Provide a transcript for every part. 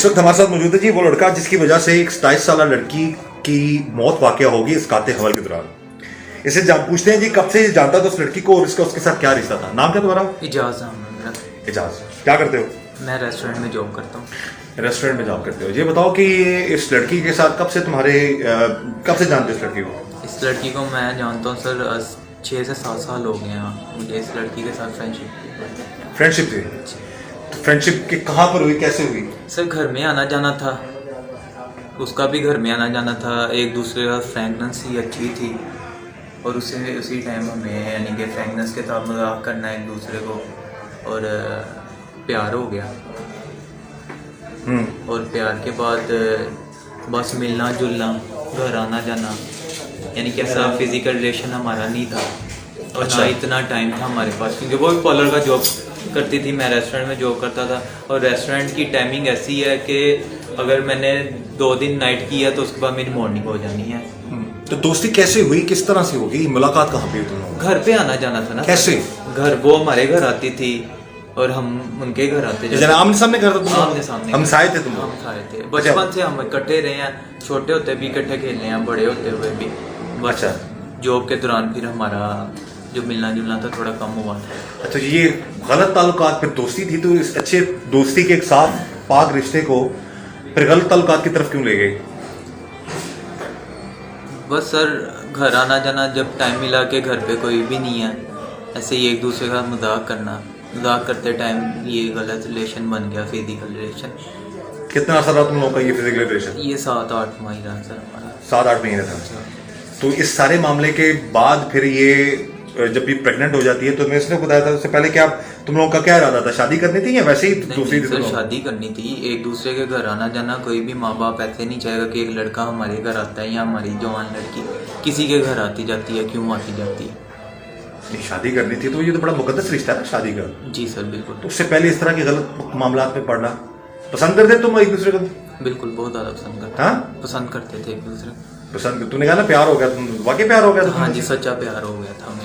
इस वक्त हमारे साथ मौजूद है जी वो लड़का जिसकी वजह से एक 27 साल लड़की की मौत वाकया होगी इसकाते हवल के दौरान। इसे पूछते हैं जी कब से जानता था उस लड़की को और इसका उसके साथ क्या रिश्ता था। नाम क्या तुम्हारा? इजाज़ नाम है मेरा। एजाज। क्या करते हो? मैं रेस्टोरेंट में जॉब करता हूँ। रेस्टोरेंट में जॉब करते हो। ये बताओ कि इस लड़की के साथ कब से जानते हो इस लड़की को? इस लड़की को मैं जानता हूँ सर 6 से 7 साल हो गए हैं मुझे इस लड़की के साथ फ्रेंडशिप थी। तो फ्रेंडशिप के कहाँ पर हुई, कैसे हुई? सर घर में आना जाना था, उसका भी घर में आना जाना था, एक दूसरे का फ्रेंकनेस ही अच्छी थी और उसी टाइम हमें यानी कि फ्रेंकनेस के साथ मजाक करना एक दूसरे को और प्यार हो गया। और प्यार के बाद बस मिलना जुलना, घर आना जाना, यानी कि ऐसा फिजिकल रिलेशन हमारा नहीं था और ना इतना टाइम था हमारे पास, क्योंकि वो भी पार्लर का जॉब करती थी, मैं रेस्टोरेंट में जॉब करता था और रेस्टोरेंट की टाइमिंग ऐसी है कि अगर मैंने 2 दिन नाइट की है तो उसके बाद मेरी मॉर्निंग हो जानी है। तो दोस्ती कैसे हुई, किस तरह से होगी, मुलाकात कहाँ पे हुई तुम लोगों की? घर पे आना जाना था ना। कैसे? घर वो हमारे घर आती थी और हम उनके घर आते थे। आमने सामने घर था? आमने सामने हम साए थे तुम? हम साए थे, बचपन से हम इकट्ठे रहे हैं, छोटे होते भी इकट्ठे खेले हैं, बड़े होते हुए भी। अच्छा। जॉब के दौरान फिर हमारा जो मिलना जुलना था थोड़ा कम हुआ था। अच्छा, ये गलत ताल्लुकात फिर दोस्ती थी, तो इस अच्छे दोस्ती के एक साथ पाक रिश्ते को फिर गलत ताल्लुकात की तरफ क्यों ले गए? बस सर घर आना जाना, जब टाइम मिला कि घर पे कोई भी नहीं है, ऐसे ही एक दूसरे का मजाक करना, मजाक करते टाइम ये गलत रिलेशन बन गया, फिजिकल रिलेशन। कितना अर्सा रहा तुम लोगों का ये फिजिकल रिलेशन? ये 7-8 महीने रहा सर हमारा। 7-8 महीने था। तो इस सारे मामले के बाद फिर ये जब भी प्रेग्नेंट हो जाती है तो मैं इसने बताया था उससे पहले क्या तुम लोगों का क्या इरादा था, शादी करनी थी या वैसे ही दूसरी? सर शादी करनी थी, एक दूसरे के घर आना जाना, कोई भी माँ बाप ऐसे नहीं चाहेगा कि एक लड़का हमारे घर आता है या हमारी जवान लड़की किसी के घर आती जाती है, क्यों आती जाती है। नहीं, शादी करनी थी तो ये तो बड़ा मुकद्दस रिश्ता है ना शादी का। जी सर बिल्कुल। तो उससे पहले इस तरह के गलत मामला में पड़ना पसंद करते तुम एक दूसरे को? बिल्कुल, बहुत ज्यादा पसंद करते। हाँ, पसंद करते थे एक दूसरे। पसंद? तूने कहा ना प्यार हो गया, तुम वाकई प्यार हो गया था? हाँ जी, सच्चा प्यार हो गया था हमें।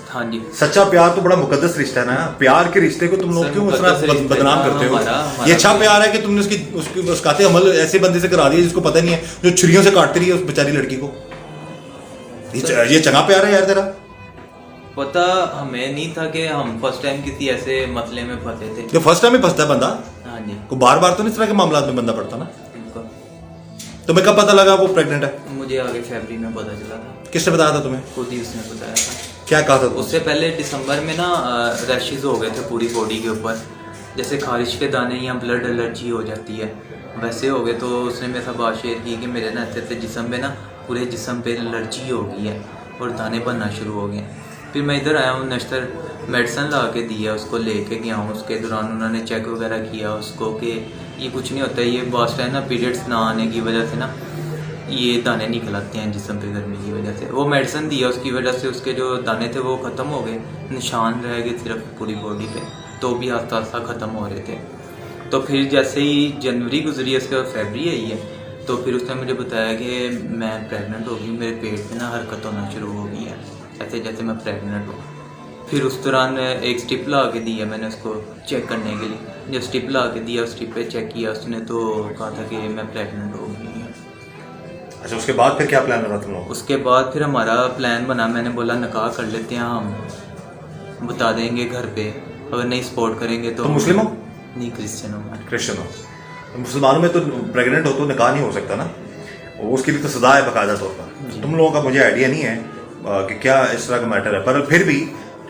हाँ जी, सच्चा प्यार तो बड़ा मुकद्दस रिश्ता है ना। प्यार के रिश्ते को तुम लोग क्यों इस तरह बदनाम करते हो? ये अच्छा प्यार है कि तुमने उसकी काते अमल ऐसे बंदे से करा दिया जिसको पता नहीं है, जो छुरियों से काटती रही है उस बेचारी लड़की को। ये चंगा प्यार है यार तेरा? पता हमें नहीं था कि हम फर्स्ट टाइम किसी ऐसे मसले में फंसे थे। जो फर्स्ट टाइम में फंसता है बंदा, हाँ जी, को बार बार तो नहीं इस तरह के मामला में बंदा पड़ता ना। बिल्कुल। तुम्हें कब पता लगा वो प्रेग्नेंट है? मुझे आगे फरवरी में पता चला था। किसने बताया था तुम्हें? खुद ही उसने बताया था। क्या कहा था? उससे पहले दिसंबर में ना रैशेज हो गए थे पूरी बॉडी के ऊपर, जैसे खारिश के दाने या ब्लड एलर्जी हो जाती है वैसे हो गए। तो उसने मेरे साथ बात शेयर की कि मेरे ना ऐसे जिस्म में ना पूरे जिस्म पे एलर्जी हो गई है और दाने बनना शुरू हो गए। फिर मैं इधर आया हूँ, नश्तर मेडिसन ला के दी है, उसको लेके गया हूँ। उसके दौरान उन्होंने चेक वगैरह किया उसको कि ये कुछ नहीं होता, ये बास्ट है ना, पीरियड्स ना आने की वजह से ना ये दाने निकल आते हैं जिस्म पे गर्मी की वजह से। वो मेडिसिन दिया, उसकी वजह से उसके जो दाने थे वो ख़त्म हो गए, निशान रह गए सिर्फ पूरी बॉडी पे, तो भी आस्ता आस्ता ख़त्म हो रहे थे। तो फिर जैसे ही जनवरी गुजरी, उसके बाद फरवरी आई है, तो फिर उसने मुझे बताया कि मैं प्रेग्नेंट हो गई, मेरे पेट में ना हरकत होना शुरू हो गई है, ऐसे जैसे मैं प्रेग्नेंट हूँ। फिर उस दौरान एक स्टिप ला के दिया मैंने उसको चेक करने के लिए। जब स्टिप ला के दिया, उस स्टिप पे चेक किया उसने, तो कहा था कि मैं प्रेग्नेंट हो गई। अच्छा, उसके बाद फिर क्या प्लान बना तुम लोग? उसके बाद फिर हमारा प्लान बना, मैंने बोला निकाह कर लेते हैं हम, बता देंगे घर पे, अगर नहीं सपोर्ट करेंगे तो। मुस्लिम हो? नहीं, क्रिश्चियन हूँ मैं। क्रिश्चियन हो? तो मुसलमानों में तो प्रेग्नेंट हो तो निकाह नहीं हो सकता ना, उसके लिए तो सजा है बाकायदा तौर पर। तुम लोगों का मुझे आइडिया नहीं है कि क्या इस तरह का मैटर है, पर फिर भी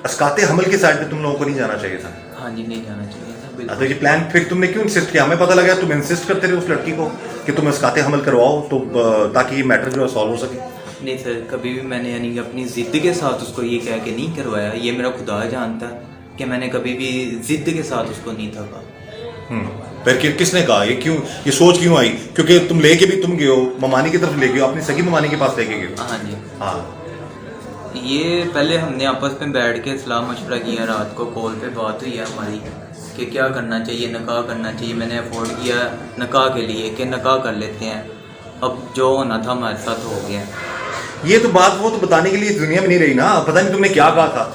अस्काते हमल की साइड पे तुम लोगों को नहीं जाना चाहिए था। हाँ जी, नहीं जाना चाहिए था बिल्कुल। तो ये प्लान फिर तुमने क्यों इंसिस्ट किया? हमें पता लगा तुम इंसिस्ट करते रहे उस लड़की को कि तुम अस्काते हमल करवाओ तो ताकि ये मैटर जो है सॉल्व हो सके। नहीं सर, कभी भी मैंने यानी कि अपनी ज़िद के साथ उसको ये कह के नहीं करवाया, ये मेरा खुदा जानता है कि मैंने कभी भी ज़िद के साथ उसको नहीं था कहा। फिर किसने कहा? ये क्यों, ये सोच क्यों आई? क्योंकि तुम लेके भी तुम गए हो ममानी की तरफ, ले गए हो अपनी सगी ममानी के पास लेके गए हो। हाँ जी, हाँ। ये पहले हमने आपस में बैठ के सलाह मशवरा किया, रात को कॉल पे बात हुई है हमारी कि क्या करना चाहिए, निकाह करना चाहिए। मैंने अफोर्ड किया निकाह के लिए कि निकाह कर लेते हैं, अब जो होना था हमारे साथ हो गया। ये तो बात वो तो बताने के लिए दुनिया में नहीं रही ना, पता नहीं तुमने क्या कहा था।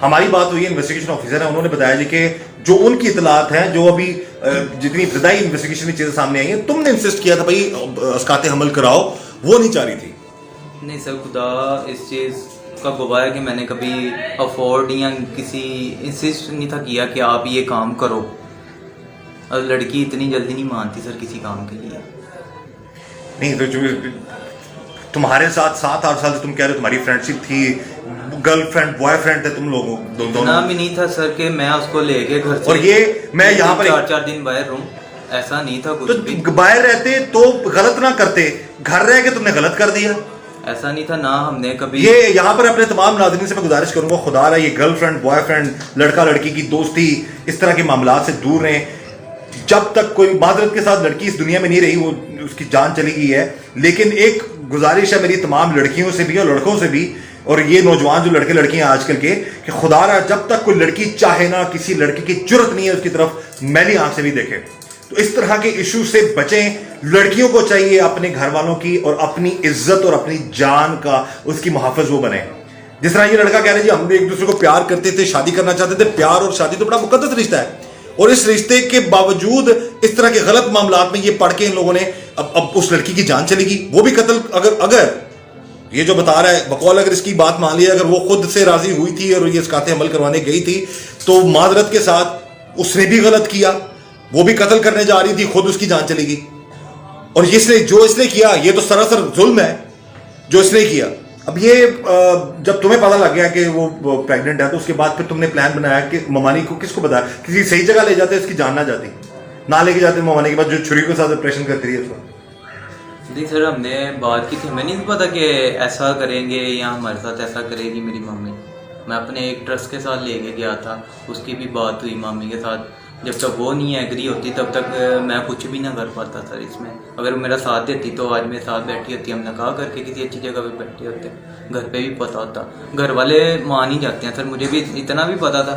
हमारी बात हुई है इन्वेस्टिगेशन ऑफिसर है, उन्होंने बताया जी कि जो उनकी इतलात हैं, जो अभी जितनी इब्तदाई इन्वेस्टिगेशन की चीजें सामने आई हैं, तुमने इंसिस्ट किया था भाई अस्काते हमल कराओ, वो नहीं चाह रही थी। नहीं सर, खुदा इस चीज़ का गवाह है कि मैंने कभी अफोर्ड या किसी इंसिस्ट नहीं था किया कि आप ये काम करो। और लड़की इतनी जल्दी नहीं मानती सर किसी काम के लिए। नहीं तो जो तुम्हारे साथ 7-8 साल से तुम कह रहे हो तुम्हारी फ्रेंडशिप थी, गर्लफ्रेंड बॉयफ्रेंड थे तुम लोगों दोनों? इतना भी नहीं था सर कि मैं उसको लेके घर से, और ये मैं यहाँ पर 4-4 दिन बाहर रहूं, ऐसा नहीं था कुछ भी। तो बाहर रहते तो गलत ना करते, घर रह के तुमने गलत कर दिया। ऐसा नहीं था ना, हमने कभी ये यहाँ पर अपने तमाम नाज़रीन से मैं गुजारिश करूंगा, खुदा रहा ये गर्लफ्रेंड बॉयफ्रेंड, लड़का लड़की की दोस्ती, इस तरह के मामला से दूर रहें। जब तक कोई माजरत के साथ लड़की इस दुनिया में नहीं रही, वो उसकी जान चली गई है। लेकिन एक गुजारिश है मेरी तमाम लड़कियों से भी और लड़कों से भी, और ये नौजवान जो लड़के लड़कियां आजकल के, कि खुदा रहा जब तक कोई लड़की चाहे ना, किसी लड़की की जरूरत नहीं है उसकी तरफ मैली आंख से भी देखे। तो इस तरह के इशू से बचें। लड़कियों को चाहिए अपने घर वालों की और अपनी इज्जत और अपनी जान का उसकी मुहाफिज वो बने। जिस तरह ये लड़का कह रहे जी हम एक दूसरे को प्यार करते थे, शादी करना चाहते थे। प्यार और शादी तो बड़ा मुकद्दस रिश्ता है, और इस रिश्ते के बावजूद इस तरह के गलत मामलात में ये पढ़ के इन लोगों ने अब उस लड़की की जान चलेगी, वो भी कत्ल। अगर ये जो बता रहा है बकौल, अगर इसकी बात मान लिया, अगर वो खुद से राजी हुई थी और ये इसकाते अमल करवाने गई थी, तो माजरत के साथ उसने भी गलत किया, वो भी कत्ल करने जा रही थी, खुद उसकी जान चलेगी। और जो इसने किया ये तो सरासर जुल्म है जो इसने किया। अब ये जब तुम्हें पता लग गया कि वो प्रेग्नेंट है, तो उसके बाद फिर तुमने प्लान बनाया कि ममानी को किसको बताया, किसी सही जगह ले जाते, इसकी जान ना जाती, ना लेके जाते ममानी के बाद जो छुरी के साथ ऑपरेशन करती रही उसको। जी सर, हमने बात की थी, हमें नहीं पता कि ऐसा करेंगे या हमारे साथ ऐसा करेगी मेरी मम्मी। मैं अपने एक ट्रस्ट के साथ लेके गया था, उसकी भी बात हुई मामी के साथ। जब तक वो नहीं एग्री होती तब तक मैं कुछ भी ना कर पाता सर इसमें। अगर मेरा साथ देती तो आज मेरे साथ बैठी होती, हम नकाह करके किसी अच्छी जगह पे बैठे होते, घर पे भी पता होता। घर वाले मान ही जाते हैं सर, मुझे भी इतना भी पता था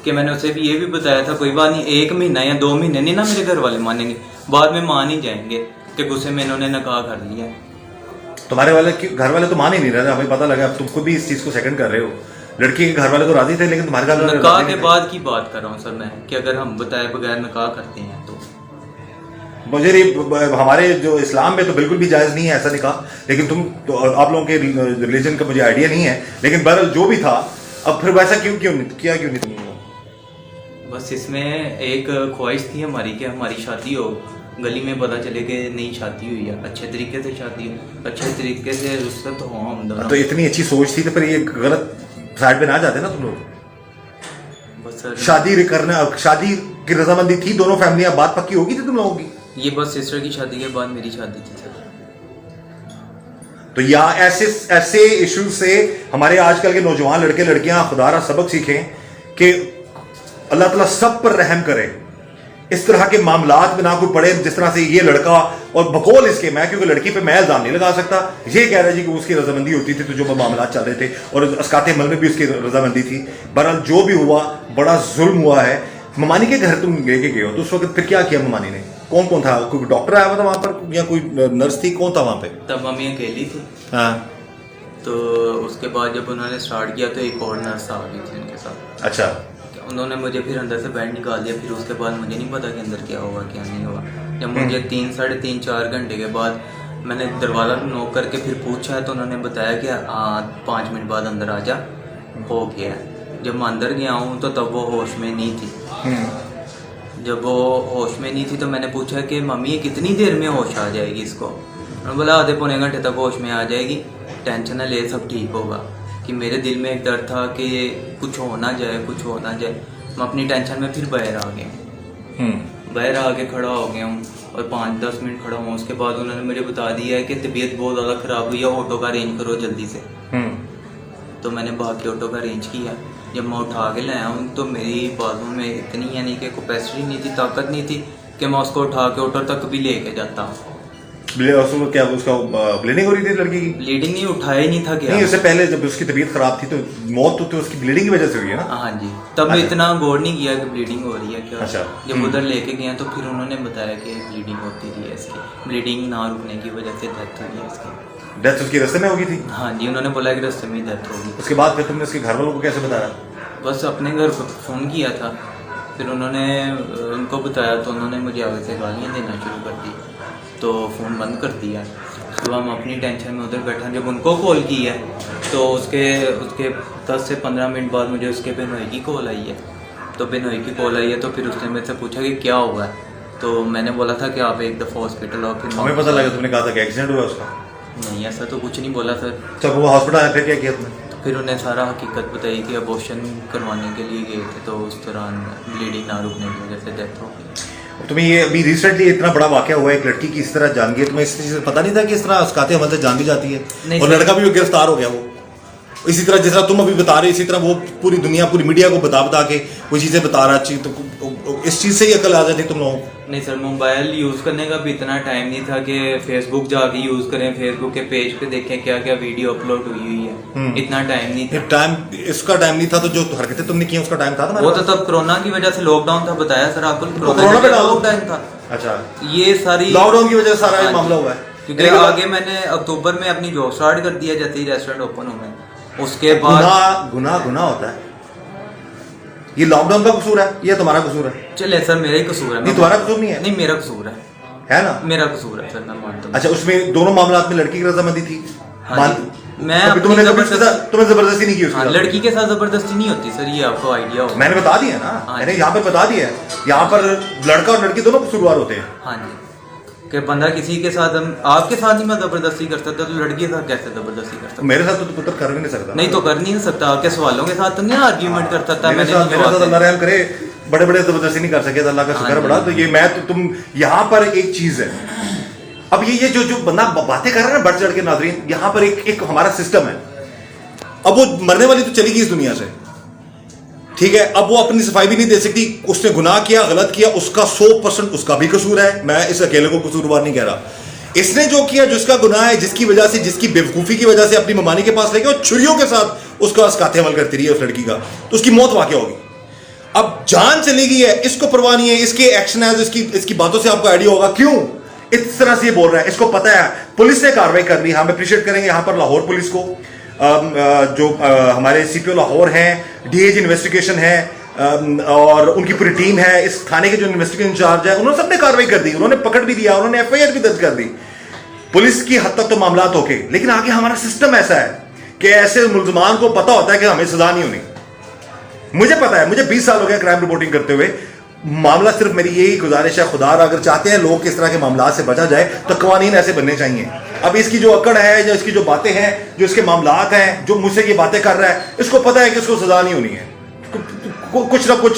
कि मैंने उसे भी ये भी बताया था, कोई बात नहीं, 1 महीना या 2 महीने नहीं ना मेरे घर वाले मानेंगे, बाद में मान ही जाएंगे कि गुस्से में इन्होंने नकाह कर लिया। तुम्हारे वाले घर वाले तो मान ही नहीं रहे, हमें पता लगा। तुम खुद भी इस चीज को सेकंड कर रहे हो। लड़की के घर वाले तो राजी थे, लेकिन तुम्हारे घर वाले नकाह के बाद की बात कर रहा हूँ सर मैं, कि अगर हम बताए बगैर नकाह करते हैं तो मुझे हमारे जो इस्लाम में तो बिल्कुल भी जायज नहीं है ऐसा निकाह। लेकिन तो आप लोगों के रिलीजन का मुझे आइडिया नहीं है, लेकिन बहरहाल जो भी था, अब फिर वैसा क्यों नहीं तुम? बस इसमें एक ख्वाहिश थी हमारी कि हमारी शादी हो, गली में पता चले कि नई शादी हुई है, अच्छे तरीके से शादी हो, अच्छे तरीके से रुखसत हो हम दोनों। तो इतनी अच्छी सोच थी तो फिर ये गलत साइड पे ना जाते ना तुम लोग? बस सर, शादी की रजामंदी थी, दोनों फैमिलियां, बात पक्की होगी थी तुम लोगों की? ये बस सिस्टर की शादी के बाद मेरी शादी थी सर। तो या ऐसे इश्यूज से हमारे आजकल के नौजवान लड़के लड़कियां खुदारा सबक सीखें कि अल्लाह ताला सब पर रहम करे, इस तरह के मामलात में ना कोई पड़े जिस तरह से ये लड़का। और बकौल इसके, मैं क्योंकि लड़की पे मैं इल्जाम नहीं लगा सकता, ये कह रहा जी कि उसकी रजामंदी होती थी तो जो मामला चल रहे थे, और अस्काते अमल में भी उसकी रजामंदी थी। बहरहाल जो भी हुआ बड़ा जुल्म हुआ है। ममानी के घर तुम लेके गए हो, तो उस वक्त फिर क्या किया ममानी ने? कौन कौन था? कोई डॉक्टर आया हुआ था वहां पर या कोई नर्स थी? कौन था वहां पे? तब मम्मी अकेली थी। हाँ, तो उसके बाद जब उन्होंने स्टार्ट किया तो एक और नर्स आ गई थी उनके साथ। अच्छा। उन्होंने मुझे फिर अंदर से बेड निकाल दिया। फिर उसके बाद मुझे नहीं पता कि अंदर क्या होगा क्या नहीं होगा। जब मुझे 3-3.5-4 घंटे के बाद मैंने दरवाज़ा नॉक करके फिर पूछा, तो उन्होंने बताया कि 5 मिनट बाद अंदर आ जा, हो गया। जब मैं अंदर गया हूँ तो तब वो होश में नहीं थी। जब वो होश में नहीं थी तो मैंने पूछा कि मम्मी ये कितनी देर में होश आ जाएगी इसको? उन्होंने बोला आधे पौने घंटे तक होश में आ जाएगी, टेंशन न ले, सब ठीक होगा। कि मेरे दिल में एक डर था कि कुछ हो ना जाए, कुछ हो ना जाए। मैं अपनी टेंशन में फिर बाहर आ गया, बाहर आके खड़ा हो गया हूँ और 5-10 मिनट खड़ा हुआ। उसके बाद उन्होंने मुझे बता दिया है कि तबीयत बहुत ज़्यादा ख़राब हुई है, ऑटो का अरेंज करो जल्दी से। तो मैंने बाकी ऑटो का अरेंज किया। जब मैं उठा के लाया हूँ तो मेरी बाजू में इतनी यानी कि कैपेसिटी नहीं थी, ताकत नहीं थी कि मैं उसको उठा के ऑटो तक भी लेके जाता। क्या उसका ब्लीडिंग हो रही थी लड़की की? ब्लीडिंग नहीं, उठाया ही नहीं था क्या? नहीं, उससे पहले जब उसकी तबीयत खराब थी तो मौत तो उसकी ब्लीडिंग की वजह से हुई है ना? हाँ जी, तब इतना गौर नहीं किया कि ब्लीडिंग हो रही है क्या। अच्छा। जब उधर लेके गए तो फिर उन्होंने बताया कि ब्लीडिंग होती थी इसकी, ब्लीडिंग ना रुकने की वजह से डेथ हुई है इसकी। डेथ उसकी रास्ते में होगी थी? हाँ जी, उन्होंने बोला कि रास्ते में ही डेथ होगी। उसके बाद फिर तुमने उसके घर वालों को कैसे बताया? बस अपने घर फ़ोन किया था, फिर उन्होंने उनको बताया तो उन्होंने मुझे आगे से गालियाँ देना शुरू कर दी, तो फ़ोन बंद कर दिया। सुबह हम अपनी टेंशन में उधर बैठे, जब उनको कॉल की है तो उसके 10 से 15 मिनट बाद मुझे उसके बेनोई की कॉल आई है। तो बेनोई की कॉल आई है तो फिर उसने मेरे से पूछा कि क्या हुआ है, तो मैंने बोला था कि आप एक दफ़ा हॉस्पिटल आओ। फिर हमें पता लगा तुमने कहा था कि एक्सीडेंट हुआ उसका। नहीं, ऐसा तो कुछ नहीं बोला सर। जब वो हॉस्पिटल आया फिर क्या किया तुमने? फिर उन्हें सारा हकीकत बताई कि अबॉर्शन करवाने के लिए गए थे, तो उस दौरान ब्लीडिंग ना रुकने की वजह से डेथ हो गई। तुम्हें ये अभी रिसेंटली इतना बड़ा वाकया हुआ है, एक लड़की की इस तरह जान गई, तुम्हें इस चीज़ से पता नहीं था कि इस तरह उसकाते अमल से जान भी जाती है और लड़का भी गिरफ्तार हो गया। वो इसी तरह जिस तरह तुम अभी बता रहे, इसी तरह वो पूरी दुनिया पूरी मीडिया को बता के वो चीज़ें बता रहा चाहिए, तो इस चीज़ से ही अकल आ जाती तुम लोगों को। नहीं सर, मोबाइल यूज़ करने का भी इतना टाइम नहीं था कि फेसबुक जाके यूज़ करें, फेसबुक के पेज पे देखें क्या क्या वीडियो अपलोड हुई है, इतना टाइम नहीं था। इसका टाइम नहीं था, तो जो हरकतें तुमने की उसका टाइम था ना? वो तो तब कोरोना की वजह से लॉकडाउन था, बताया सर आपको, कोरोना पे लॉकडाउन था। अच्छा, ये सारी लॉकडाउन की वजह से सारा ये मामला हुआ है, क्योंकि आगे मैंने अक्टूबर में अपनी जॉब स्टार्ट कर दिया जैसे ही रेस्टोरेंट ओपन हुए, उसके बाद गुनाह होता है। ये लॉकडाउन का कसूर है, ये तुम्हारा कसूर है? चले सर, मेरा ही कसूर है। नहीं, तुम्हारा कसूर नहीं है? नहीं, मेरा कसूर है ना? मेरा कसूर है सर, मैं मानता हूं। अच्छा, उसमें दोनों मामलात में लड़की की रजामंदी थी? हाँ जी, मैं तुम्हें जबरदस्ती नहीं की उसके साथ? लड़की के साथ जबरदस्ती नहीं होती सर, ये आपको आइडिया हो। मैंने बता दिया ना, मैंने यहाँ पे बता दिया है, यहाँ पर लड़का और लड़की दोनों कसूरवार होते हैं। हाँ जी, कि बंदा किसी के साथ, आपके साथ ही मैं जबरदस्ती कर सकता, तो लड़की के साथ कैसे जबरदस्ती कर सकता? मेरे साथ तो पुत्र कर भी नहीं सकता। नहीं तो कर नहीं सकता, आपके सवालों के साथ तो नहीं आर्ग्यूमेंट कर सकता। मेरे साथ अल्लाह रहम करे, बड़े बड़े जबरदस्ती नहीं कर सके, अल्लाह का शुक्र बड़ा। तो ये मैं तो तुम यहाँ पर एक चीज है, अब ये जो बंदा बातें कर रहा है ना बढ़ चढ़ के, नाज़रीन, यहाँ पर एक हमारा सिस्टम है। अब वो मरने वाली तो चली गई इस दुनिया से, ठीक है, अब वो अपनी सफाई भी नहीं दे सकती, उसने गुनाह किया, गलत किया, उसका 100% उसका भी कसूर है, मैं इस अकेले को कसूरवार नहीं कह रहा। इसने जो किया, जिसका गुनाह है, जिसकी वजह से, जिसकी बेवकूफ़ी की वजह से अपनी ममानी के पास लेके और छुरियों के साथ उसका इसकाते अमल करती रही है उस लड़की का, तो उसकी मौत वाक़या होगी। अब जान चली गई है, इसको परवाह नहीं है, इसके एक्शन है, इसकी बातों से आपको आइडिया होगा क्यों इस तरह से ये बोल रहा है। इसको पता है, पुलिस ने कार्रवाई कर ली, हम अप्रिशिएट करेंगे यहाँ पर लाहौर पुलिस को, जो हमारे सीपीओ लाहौर हैं, डीएजी इन्वेस्टिगेशन है, और उनकी पूरी टीम है, इस थाने के जो इन्वेस्टिगेशन इंचार्ज है, उन्होंने सबने कार्रवाई कर दी, उन्होंने पकड़ भी दिया, उन्होंने एफआईआर भी दर्ज कर दी। पुलिस की हद तक तो मामला ओके, लेकिन आगे हमारा सिस्टम ऐसा है कि ऐसे मुल्जमान को पता होता है कि हमें सजा नहीं होनी। मुझे पता है, मुझे 20 साल हो गया क्राइम रिपोर्टिंग करते हुए। मामला सिर्फ मेरी यही गुजारिश है, खुदा अगर चाहते हैं लोग किस तरह के मामला से बचा जाए तो कवानीन ऐसे बनने चाहिए। अब इसकी जो अकड़ है, जो इसकी जो बातें हैं, जो इसके मामलात हैं, जो मुझसे ये बातें कर रहा है, इसको पता है कि इसको सजा नहीं होनी है, कुछ ना कुछ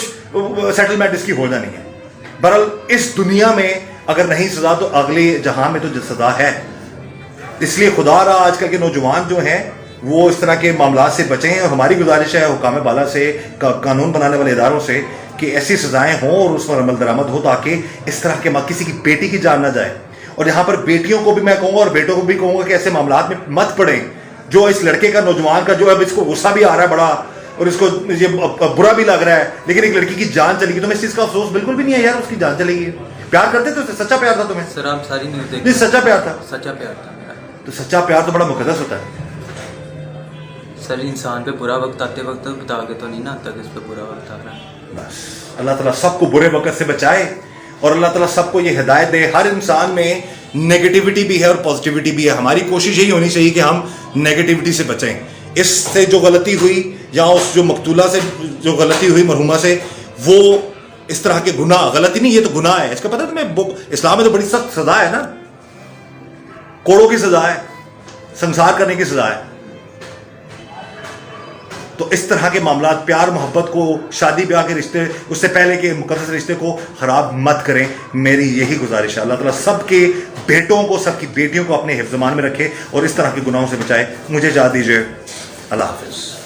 सेटलमेंट इसकी हो जानी है। बहरहाल इस दुनिया में अगर नहीं सजा तो अगले जहां में तो सजा है। इसलिए खुदा आजकल के नौजवान जो हैं वो इस तरह के मामला से बचें, और हमारी गुजारिश है हुकाम बाला से, कानून बनाने वाले इदारों से, कि ऐसी सजाएं हों और उस पर अमल दरामद हो, ताकि इस तरह के किसी की बेटी की जान ना जाए। और यहाँ पर बेटियों को भी मैं कहूँगा और बेटों को भी कहूँगा कि ऐसे मामलात में मत पड़े। जो इस लड़के का, नौजवान का, जो अब इसको गुस्सा भी आ रहा है बड़ा और इसको ये बुरा भी लग रहा है, लेकिन एक लड़की की जान चलेगी, तुम्हें इस चीज़ का अफसोस बिल्कुल भी नहीं है यार, उसकी जान चलेगी। प्यार करते तो सच्चा प्यार था तुम्हें? सर आप सारी न्यूज़ देखिए। नहीं, सच्चा प्यार था, सच्चा प्यार था मेरा। तो सच्चा प्यार तो बड़ा मुकद्दस होता है सर। इंसान पे बुरा वक्त आते वक्त बता के तो नहीं ना आता कि इस पे बुरा वक्त आ रहा है। बस अल्लाह ताला सबको बुरे वक्त से बचाए और अल्लाह ताला सबको ये हिदायत दे। हर इंसान में नेगेटिविटी भी है और पॉजिटिविटी भी है। हमारी कोशिश यही होनी चाहिए कि हम नेगेटिविटी से बचें। इससे जो गलती हुई या उस जो मकतूला से जो गलती हुई मरहुमा से, वो इस तरह के गुनाह, गलती नहीं, ये तो गुनाह है। इसका पता है तुम्हें, इस्लाम में तो बड़ी सख्त सजा है ना, कोड़ों की सजा है, संसार करने की सजा है। तो इस तरह के मामला, प्यार मोहब्बत को, शादी ब्याह के रिश्ते, उससे पहले के मुकद्दस रिश्ते को खराब मत करें। मेरी यही गुजारिश है। अल्लाह ताला सबके बेटों को, सबकी बेटियों को अपने हिफ्ज़-ए-मान में रखे और इस तरह के गुनाहों से बचाए। मुझे इजाज़त दीजिए। अल्लाह हाफ़िज़।